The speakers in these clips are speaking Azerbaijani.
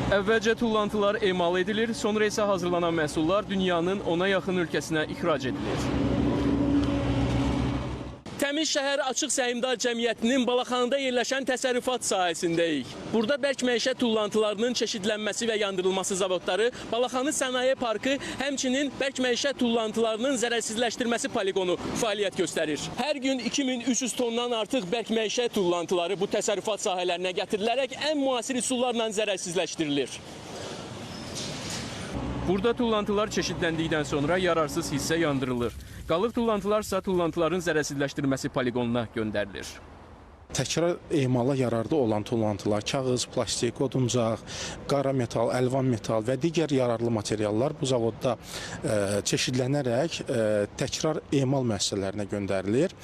Əvvəlcə tullantılar emal edilir, sonra isə hazırlanan məhsullar dünyanın 10-a yaxın ölkəsinə ixrac edilir. Təmiz Şəhər Açıq Səhmdar Cəmiyyətinin Balaxanıda yerləşən təsərrüfat sahəsindəyik. Burada bərk məişət tullantılarının çeşidlənməsi və yandırılması zavodları, Balaxanı Sənaye Parkı, həmçinin bərk məişət tullantılarının zərərsizləşdirməsi poligonu fəaliyyət göstərir. Hər gün 2300 tondan artıq bərk məişət tullantıları bu təsərrüfat sahələrinə gətirilərək ən müasir üsullarla zərərsizləşdirilir. Burada tullantılar çeşidləndikdən sonra yararsız hissə yandırılır. Qalıq tullantılarsa tullantıların zərərsizləşdirməsi poligonuna göndərilir. Təkrar emala yararlı olan tullantılar, kağız, plastik, oduncaq, qara metal, əlvan metal və digər yararlı materiallar bu zavodda çeşidlənərək təkrar emal müəssisələrinə göndərilir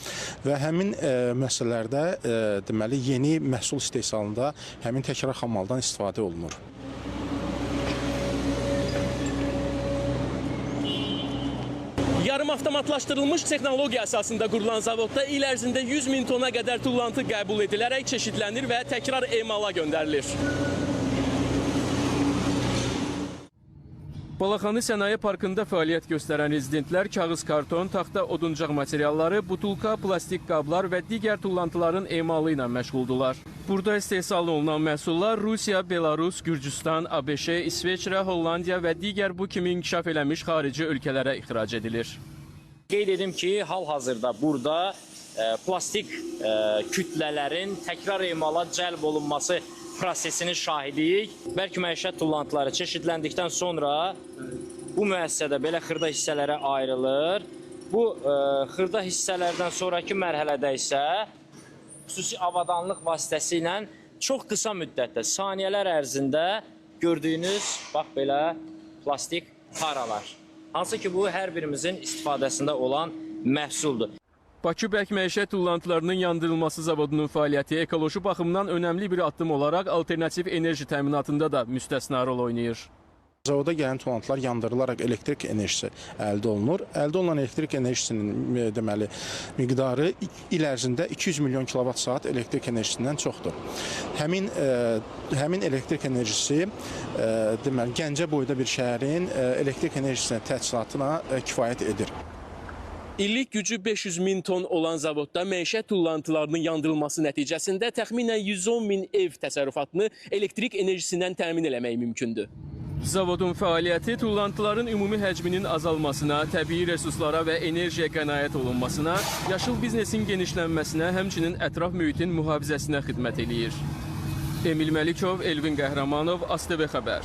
və həmin müəssisələrdə deməli yeni məhsul istehsalında həmin təkrar xamaldan istifadə olunur. Yarım avtomatlaşdırılmış texnologiya əsasında qurulan zavodda il ərzində 100 min tona qədər tullantı qəbul edilərək çeşidlənir və təkrar emala göndərilir. Balaxanı Sənaye Parkında fəaliyyət göstərən rezidentlər kağız, karton, taxta, oduncaq materialları, butulka, plastik qablar və digər tullantıların emalı ilə məşğuldular. Burada istehsal olunan məhsullar Rusiya, Belarus, Gürcüstan, ABŞ, İsveçrə, Hollandiya və digər bu kimi inkişaf eləmiş xarici ölkələrə ixrac edilir. Qeyd edim ki, hal-hazırda burada plastik kütlələrin təkrar emala cəlb olunması prosesinin şahidiyik. Bərk məişət tullantıları çeşidləndikdən sonra bu müəssisədə belə xırda hissələrə ayrılır. Bu xırda hissələrdən sonraki mərhələdə isə xüsusi avadanlıq vasitəsilə çox qısa müddətdə, saniyələr ərzində gördüyünüz bax belə plastik paralar. Hansı ki, bu hər birimizin istifadəsində olan məhsuldur. Bakı Bərk Məişət Tullantılarının Yandırılması Zavodunun fəaliyyəti ekoloji baxımdan önəmli bir addım olaraq alternativ enerji təminatında da müstəsna rol oynayır. Zavoda gələn tullantılar yandırılaraq elektrik enerjisi əldə olunur. Əldə olunan elektrik enerjisinin deməli miqdarı il ərzində 200 milyon kilovat-saat elektrik enerjisindən çoxdur. Həmin elektrik enerjisi deməli Gəncə boyda bir şəhərin elektrik enerjisinə təchizatına kifayət edir. İllik gücü 500 min ton olan zavodda məişət tullantılarının yandırılması nəticəsində təxminən 110 min ev təsərrüfatını elektrik enerjisindən təmin eləmək mümkündür. Zavodun fəaliyyəti tullantıların ümumi həcminin azalmasına, təbii resurslara və enerjiyə qənaət olunmasına, yaşıl biznesin genişlənməsinə, həmçinin ətraf mühitin mühafizəsinə xidmət eləyir. Emil Məlikov, Elvin Qəhrəmanov, ASTV Xəbər.